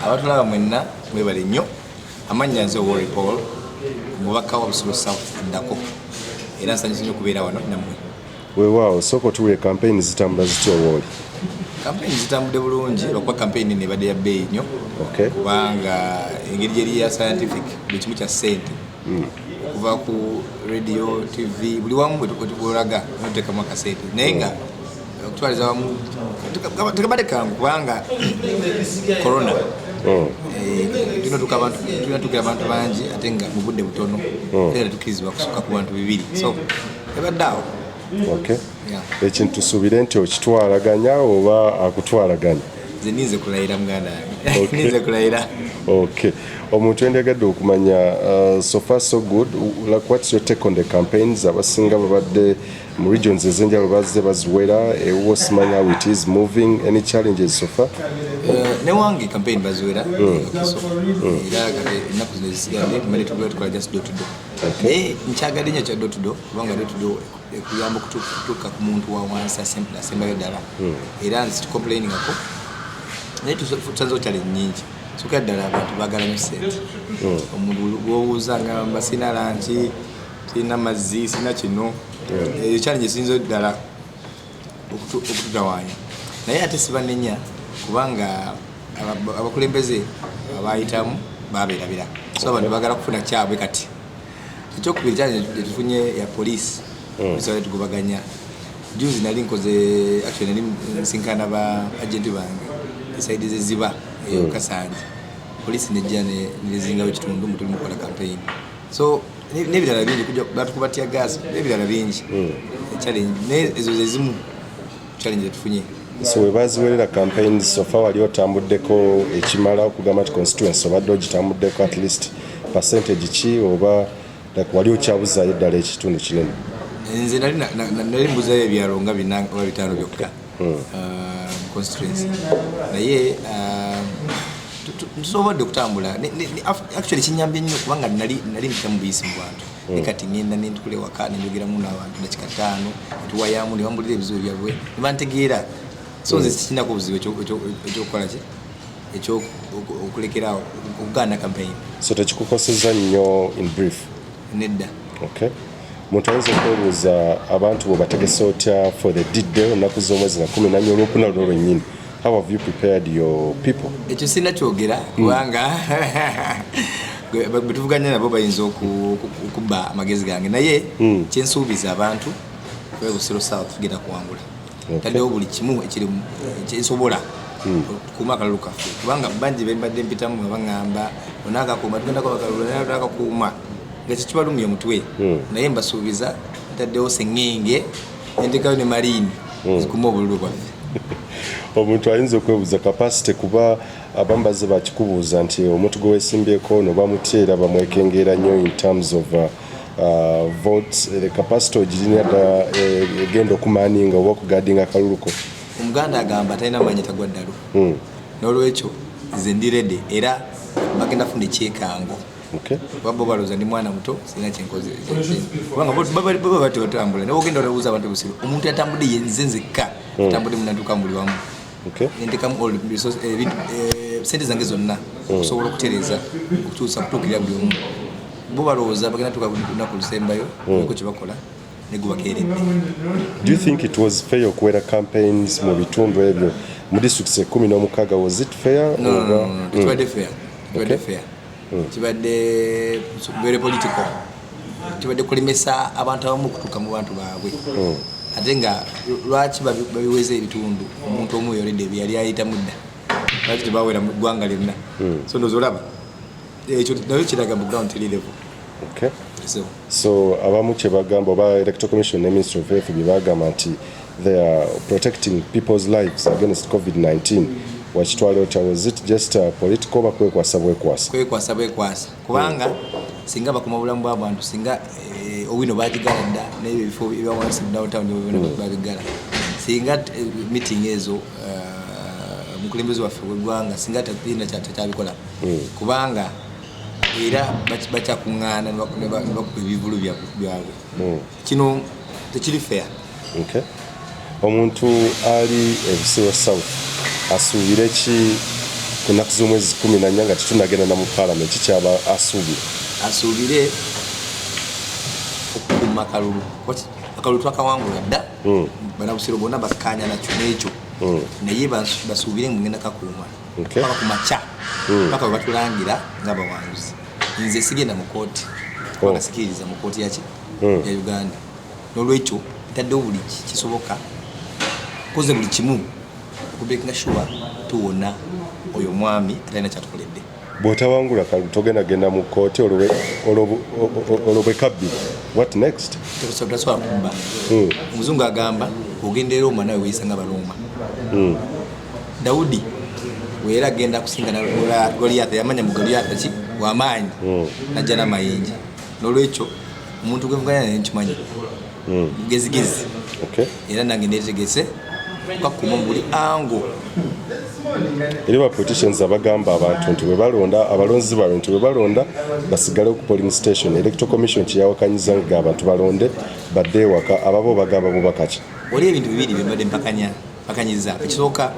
abatulaba mwenna mwebale nnyo amannya nze Warri Paul mubaka wa Busiro South Ndako era nsanyusa nnyo kubeera wano nammwe. Weewaawo sooka otuwulire campaign zitambula zitya Warri? Campaign zitambudde bulungi lwakuba campaign nebadde ya bbeeyi nnyo kubanga engeri gyeri ya scientific buli kimu kya ssente okuva ku radio TV buli wamu bwetulaga noteekamu akasente naye nga okutwaliza wamu tekabadde kangu kubanga corona tulina tukira abantu bangi ate nga mu budde butono era tukirizibwa kusukka ku bantu 2 so ebadde awo. Ekintu tusuubire nti okitwalaganya oba akutwalaganya? Nze ninze kulayira muganda wange. Ninze kulayira. Omuntu endegadde okumanya so far so good, like what's your take on the campaigns? Abasinga babadde mu regions ezenjalo bazze baziwera osimanya how it is moving, any challenges so far? Ne wange campaign baziwera era ennaku zino zisigadde tumale tukola just door to door. Naye nkyagadde nnyo kya door to door kubanga door to door ekuyamba okutuuka ku muntu wa wansi asembayo ddala era nzi tucomplainingako naye tusazeho challenge nyingi soka ddala abantu baagala nnyo ssente. Omuntu gwobuuza ngamba sina lanki sina mazzi sina kino challenge esinza ddala okututawaanya naye ate sibanenya kubanga abakulembeze abayitamu babeerabira so abantu baagala kufuna kyabwe kati. Ekyokubiri challenge etufunye ya poliisi bisale tugubaganya juzi nali nkoze actually nali nsinkana ba agenti bange esaidi zeziba Kasanje poliisi nejja nezingawo ekitundu mutuli mukola campaign so n'ebirala bingi kujja batukubatya gas n'ebirala bingi challenge ezo zezimu challenge etufunye. So webaziwerera campaigns so far wali otambuddeko ekimala okugamba nti constituency obadde ogitambuddeko at least percentage ki oba wali okyabuzayo eddala ekitundu kinene? Nze nali mbuzayo ebyalo nga 4 oba 5 byokka constituency naye tusobodde okutambula actually kinyambye nnyo kubanga nali mpitamu buyisi mu bantu nekati ngenda nentukula ewaka nenjogeramu n'abantu dakika 5 netuwayamu newambulira ebizibu byabwe nebantegeera so nze sikinako obuzibu ekyokukola ki ekyokulekerawo okugaana campaign. So tekikukoseza nnyo in brief? Nedda. Muntu ayinza okwebuuza abantu bwe bategese otya for the D-Day olunaku z'omwezi nga 14 olwokuna luno lwennyini. How have you prepared your people? Ekyo sina kyogera kubanga bwe tuvuganya nabo bayinza okubba amagezi gange naye kyensuubiza abantu Busiro South tugenda kuwangula taddewo buli kimu ekiri kyensobola okukuuma akalulu kaffe kubanga bangi bembadde mpitamu nga baŋŋamba onaakakuuma tugendako bakalulu naye akakuuma nga kikibalumya omutwe naye mbasuubiza taddewo sengenge entekayo ne marine zikuuma obululu bwaffe. Omuntu ayinza okwebuuza capacity kuba abamu bazze bakikubuuza nti omuntu gwe weesimbyeko noba muteera bamwekengeera nnyo in terms of votes, the capacity ogirina dda egenda okumaaninga oba okugaadinga akaluluko? Omuganda agamba talina manyi tagwa ddalu n'olwekyo nze ndi ready era bagenda funa ekyekango babo balooza ndi mwana muto sina kyenkoze kubanga baba batotambula naye ogenda olabuuza abantu Busiro omuntu yatambudde yenze nzekka atambudde munatuuka muli wamu nentekamu sente zange zonna okusobola okutereeza okutuusa kutuukirira buli omu bo balowooza bagenda tuuka lunaku lusembayo eko kyebakola negubakeeredde. Do you think it was fair okuwera campaigns mu bitundu ebyo mu districts 16? Was it fair? No, tekibadde fair. Kibadde very political. Kibadde kulemesa abantu abamu okutuuka mu bantu baabwe ate nga lwaki babiweza ebitundu omuntu omu yoledde byali ayita mudda lwaki tebawera mu ggwanga lyonna so nozolaba ekyo nayo kiraga mu ground level. So abamu kyebagamba oba Electoral Commission ne Ministry of Health byebagamba nti they are protecting people's lives against COVID-19. Wakitwala otya? Was it just political oba kwekwasa bwekwasa kubanga singa bakuma bulamu bw'abantu singa owino bagigala dda n'ebyo ebifo ebyawansi mu downtown babigala singa meeting ezo omukulembeze waffe w'eggwanga singa talina kyabikola kubanga era bakyakuŋŋaana ne bakuba ebivulu byabwe kino tekiri fair. Omuntu ali Busiro South asuubire ki ku nnaku z'omwezi 14 nga tetunagenda na mu parliament kikyaba asuubire okukuma akalulu twakawangula dda banabusiro bonna bakkanya nakyo n'ekyo naye basuubire ngenda kakuuma paka ku makya paka bwe batulangira ng'abawanguzi. Nze sigenda mu kooti kubanga sikiririza mu kooti yaki ya Uganda, n'olwekyo ntaddewo buli kisoboka koze buli kimu okubekinga sure tuwona oyo mwami atalina kyatukoledde. Bw'otawangula kalulu togenda mu kooti olwo kabbi, what next? Tasobola kubba. Omuzungu agamba ogenda e Roma nawe weeyisa Baroma. Dawudi weera agenda kusingana Goliath, yamanya mu Goliath ki w'amaanyi najja n'amayinja, n'olwekyo omuntu gwe muganya naye nkimanyi mugezigezi era nange neetegese kakuma buli ango. Eri ba politicians abagamba abantu nti bwe balonda abalonzi baabwe nti bwe balonda basigale ku polling station. Electoral Commission kiyawakanyiza nga abantu balonde badde ewaka, ababo bagamba bubaka ki? Oli ebintu bibiri bye mbadde mpakanyiza. Ekisooka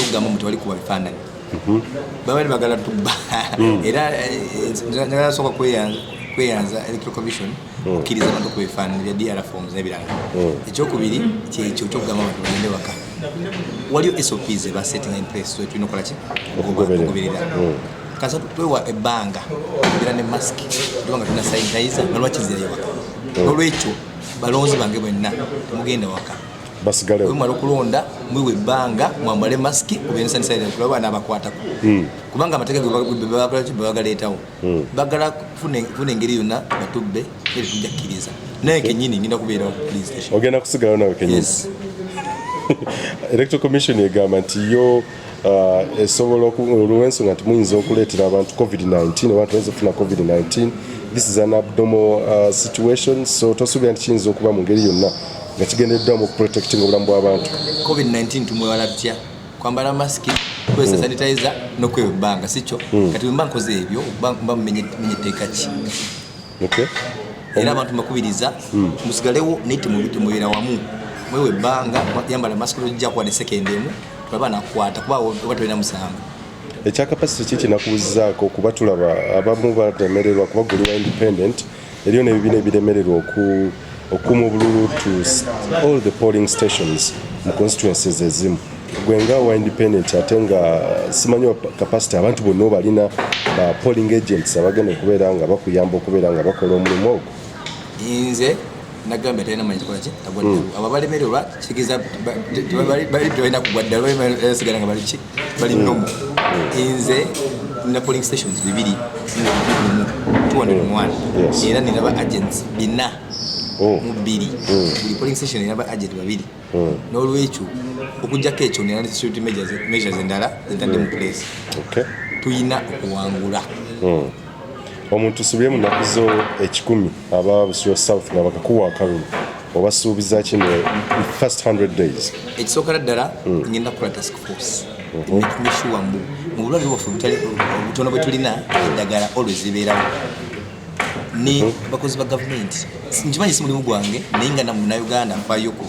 tugamba mu tewali kuba bifaananyi babali bagala tubba era njagala sooka kweyanza Electoral Commission okkiriza abantu ku bifaananyi bya DR forms n'ebirala. Ekyokubiri kyekyo kyokugamba abantu bagende waka. Waliyo SOPs eba setting in place so tulina okukola ki okugoberera. Kasa twewa ebbanga era ne mask tubanga tuna sanitizer nalwaki zira waka. N'olwekyo balonzi bange bwenna temugenda waka basigale mwalo kulonda mwiwe banga mwambale maski ubene sanitizer kulaba n'abakwatako kubanga amategeko bagaleetawo bagala kufuna engeri yonna batubbe eri tujakkiriza naye kenyini ngenda kubeera ku police station ogenda kusigalawo nawe kenyini. Yes. Electoral Commission egamba nti yo esobola olw'ensonga nti muyinza okuleetera abantu COVID-19 abantu bayinza okufuna COVID-19. This is an abnormal situation, so tosuubira nti kiyinza okuba mu ngeri yonna nga kigendeddwamu okuprotectinga obulamu bw'abantu. COVID-19 tumwewala tutya? Kwambala masiki, kwesa sanitizer n'okwewa ebbanga sikyo? Kati bwe mba nkoze ebyo mba mumenye tteeka ki? Era abantu mbakubiriza musigalewo naye temubeera wamu. Mwewe ebbanga yambala masiki ojja kuba ne sekendi emu tulaba nakwata kuba oba tolina musango. Ekyakapasite ki kinakubuzaako kuba tulaba abamu batemererwa kuba guli wa independent eriyo n'ebibiina ebiremererwa okuma obululu to all the polling stations mu constituencies ezimu. Gwe nga wa independent ate nga simanyi capacity abantu bonna balina ba polling agents abagenda okubeera nga bakuyamba okubeera nga bakola omulimu ogwo. Nze nagambye talina manyi kikola ki tagwaddalu abo balemererwa kigeza balina kugwaddalu basigala nga bali nomo. Nze nina polling stations 201 era nina ba agents 4 mu 2 buli polling station nina ba agent 2 n'olwekyo okujjako ekyo nina security measures endala zentadde mu place tuyina okuwangula. Omuntu subye mu nnaku zo 10 aba Busiro South nga bakakuwa akalulu obasuubiza kino first 100 days. Ekisooka ddala ngenda kukola task force sure mbu mu bulwadde bwaffe obutono bwe tulina eddagala always libeerawo ne bakozi ba gavumenti. Nkimanyi si mulimu gwange naye nga namunayuganda nfaayo ku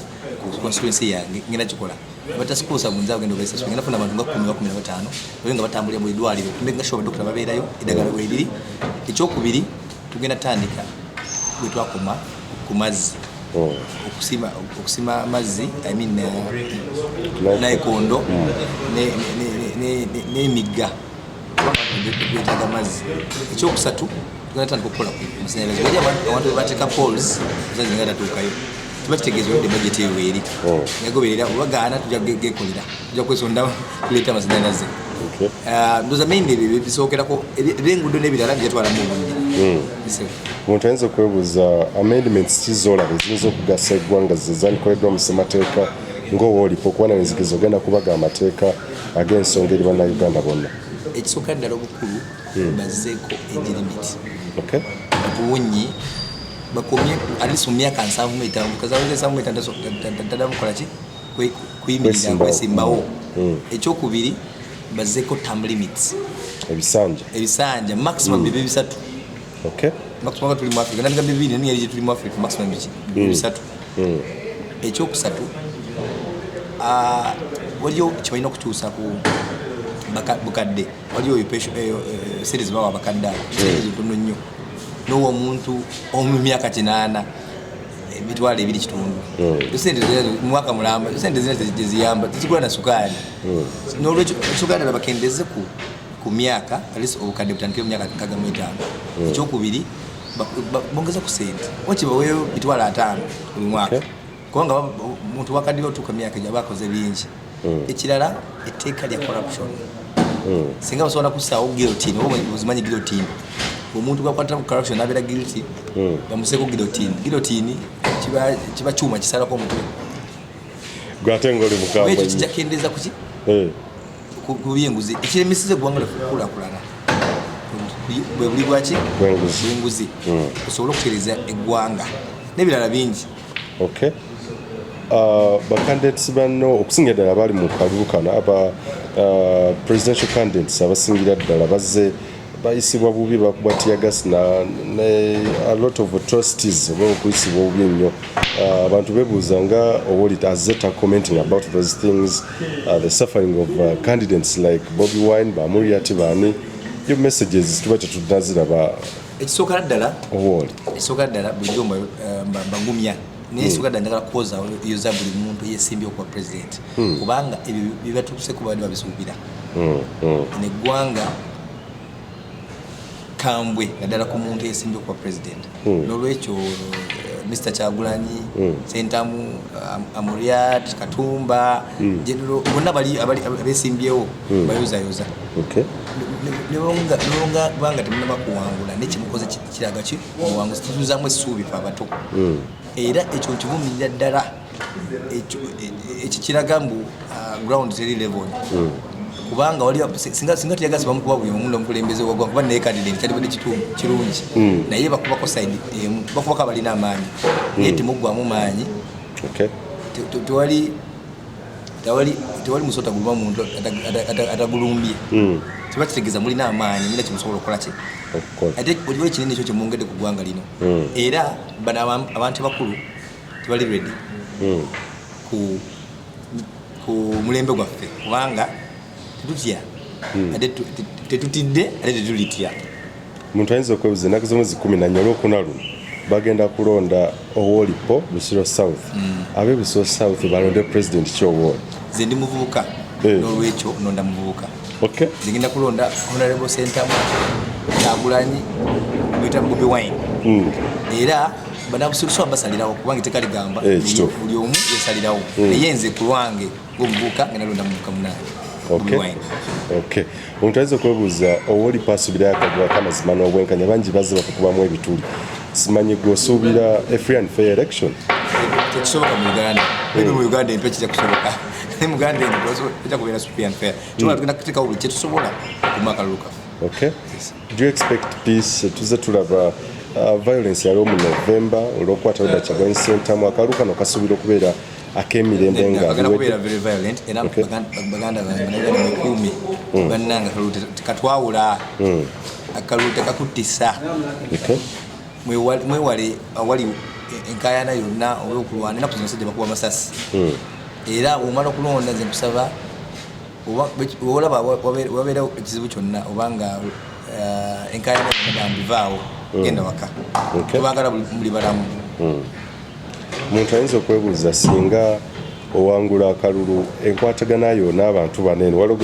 constituency yange ngenda kikola batasikuusa bunza bagenda obaisa ngenda funa abantu nga 10 15 oyo nga batambulira mu eddwaliro tumenga sure badokita babeerayo eddagala weeriri. Ekyokubiri tugenda tandika bwe twakoma ku mazzi okusima amazzi naikondo n'emigga byetaaga amazzi. Ekyokusatu tugenda tandika okukola amasanyalaze wali abantu bebateeka pols ozazi nga tatuukayo tuba kitegeeza olwadde budget eyo weeri nagoberera obagaana tujja gekolera tujja kwesonda tuleeta amasanyalaze. Ndoza mainly bisookerako eby'enguudo n'ebirala byetwalamu obulungi. Omuntu ayinza okwebuuza amendments kizoolaba eziyinza okugasa eggwanga zezalikoleddwa mu ssemateeka ng'owa olipo okuba n'enzikiriza ogenda kubaga amateeka ag'ensonga eri bannayuganda bonna. Ekisooka ddala obukulu bazzeeko age limit batuwonye bakomye alisi mu myaka 75 mukazi aweze 75 tadamukola ki kuyimirira kwesimbawo. Ekyokubiri bazzeeko term limits ebisanja maximum bibe bisatu. Maximum tuli mu Africa nanga bibiri ni yali tuli mu Africa maximum bisatu. Ekyokusatu waliyo kibalina okukyusa ku bukadde waliyo series bawa abakadde zitono nnyo n'owa omuntu omu myaka 8 emitwalo 2 kitundu sente mwaka mulamba sente zina teziyamba tezigula na sukali n'olwekyo sukali abakendeze ku myaka alisi obukadde butandikira myaka 55 ekyokubiri bongeza ku sente wakibaweyo bitwala 5 buli mwaka kubanga omuntu wakaddiyo otuuka myaka gye abakoze bingi ekirala etteeka lya corruption singa basobola kusaawo guillotine oba ozimanyi guillotine omuntu gwakwata ku corruption abeera guilty bamuseeko guillotine kiba kyuma kisalako omutwe gwatenga oli mukambwe ekyo kijakendeza kuki ku byenguzi ekiremesize eggwanga lyokukulakulana bwe buli bwaki bwenguzi osobola okutereeza eggwanga n'ebirala bingi bacandidates banno okusingira ddala bali mu kalulu kano aba presidential candidates abasingira ddala bazze bayisibwa bubi bakubwa tiagas ne a lot of atrocities oba okuyisibwa obubi ennyo abantu bebuuza nga owoli azeta commenting about those things the suffering of candidates like Bobi Wine bamuriati bani your messages tuba tetunaziraba ekisooka ddala owoli ekisooka ddala bulijjo mbagumya nesooka ddala njagala kukoza yoza buli muntu yesimbye okuba president kubanga ebyo bibatuse kuba bali babisuubira neggwanga kambwe naddala ku muntu yesimbye okuba president n'olwekyo Mr. Kyagulanyi Sentamu Amuriat Katumba General bonna bali abesimbyewo bayozayoza nebonga banga temunaba kuwangula nekimukoze kiraga ki owangu situzamwe essuubi fa abato era ekyo kivumirira ddala ekikiraga mbu ground teri level kubanga wali singa tiyagasi bamukuba buli omuntu omukulembeze wagwa kuba naye candidate kyalibadde kirungi naye bakubako side emu bakubako abalina amaanyi naye temuggwamu maanyi tewali musota guluma muntu atagulumbye kiba kitegeeza mulina amaanyi mulina kimusobola okukola ki ate oliwo ekinene ekyo kyemwongedde ku ggwanga lino era bano abantu bakulu tebali ready ku mulembe gwaffe kubanga tetutya ate tetutidde ate tetulitya muntu ayinza okwebuza ennaku z'omwezi 14 olwokuna luno bagenda kulonda Owolipo Busiro South abe Busiro South balonde president ky'Owoli nze ndi muvubuka n'olwekyo nonda muvubuka zigenda kulonda Honorable Sentamu Kyagulanyi mwita Bobi Wine era banabusuluswa basalirawo kubanga iteka ligamba buli omu yesalirawo naye nze ku lwange ng'omuvubuka ngenda londa muvubuka munaani omuntu ayinza okwebuuza Owolipo asuubira yakagwa kamazima n'obwenkanya bangi bazze bakukubamu ebituli simanyi gweosuubira a free and fair election tekisoboka mu Uganda mu Uganda empya kijja kusoboka mu Uganda ejja kubeera free and fair tuma tugenda kuteekawo buli kyetusobola kumaka luka do you expect peace tuze tulaba violence yaliwo mu November olw'okukwata Robert Kyagulanyi Ssentamu akalu kano kasuubira okubeera ak'emirembe nga agenda kubeera very violent era baganda bangekumi bannanga katwawula akalulu tekakuttisa mwewale awali enkayana yonna olw'okulwana enaku zino sajja bakuba amasasi era omala okulonda nze nkusaba olaba wabeera ekizibu kyonna obanga enkayana yonnadambivaawo genda waka tubagala muli balamu omuntu ayinza okwebuuza singa owangula akalulu enkwataganayo n'abantu banene waliwo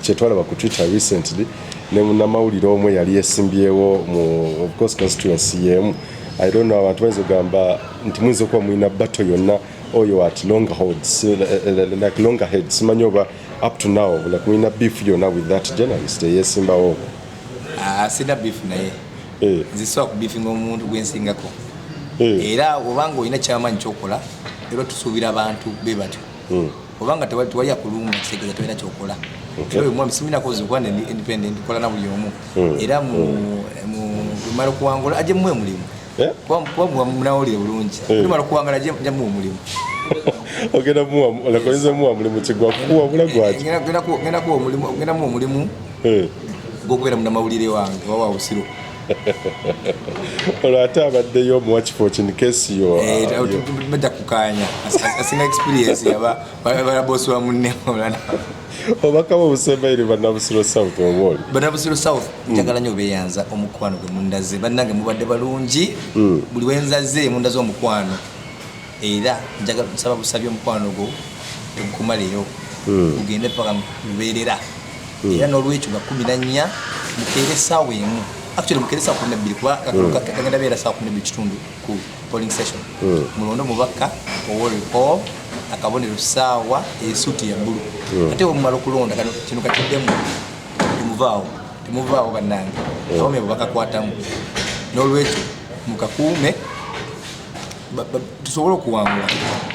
kyetwalaba ku Twitter recently ne munnamawulire omwe yali yesimbyewo mu of course constituency yemu I don't know abantu bayinza ogamba nti muyinza okuba mulina battle yonna oyo at Longerhead simanyi oba up to now like mulina beef yonna with that journalist eyesimbawo sina beef naye nzisobola kubifinga omuntu gwensingako era obanga olina kyamaanyi kyokola era tusuubira abantu be batyo obanga tewali akulumba kitegeeza tolina kyokola omwami siminakozi okwana independent kola na buli omu era mumala okuwangula ajje muwe mulimu kuba munawulire bulungi mumala okuwangala ajje muwe mulimu ogenda muwa mulimu kigwa kuwa bulagwaki genda muwa omulimu gw'okubeera munnamawulire wange wawa Busiro olwate abaddeyo omuwa kifo in case bajja kukanya asinga experience yaba bosi wa munne obaka obusembaire bannabusiro south oboli bannabusiro south njagala nnyo beeyanza omukwano gwe mundaze bannange mubadde balungi buli wenzaze mundaze omukwano era njagala nsaba busabye omukwano gwo tegukumaleyo ugende paka lubeerera era n'olwekyo nga 14 mukeere essaawa emu actually mukeere essaawa 12 kuba kagenda beera essaawa 12 kitundu ku polling station mulonde omubaka ow'olupo akabonero ssaawa esuuti ya bbulu ate omumala okulonda kino kakiddemu temuvaawo bannange abome bwe bakakwatamu n'olwekyo mukakuume tusobole okuwangula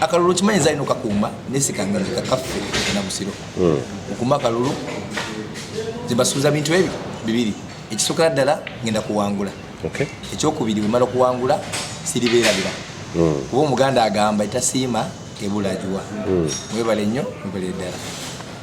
akalulu kimanyi nze alina okakuuma nesikanga nze kakaffe nabusiro okuuma akalulu zembasuubiza bintu ebyo bibiri ekisookera ddala ngenda kuwangula ekyokubiri bwe mala okuwangula siribeerabira kuba omuganda agamba etasiima ebulajuwa mwebale nnyo mwebale ddala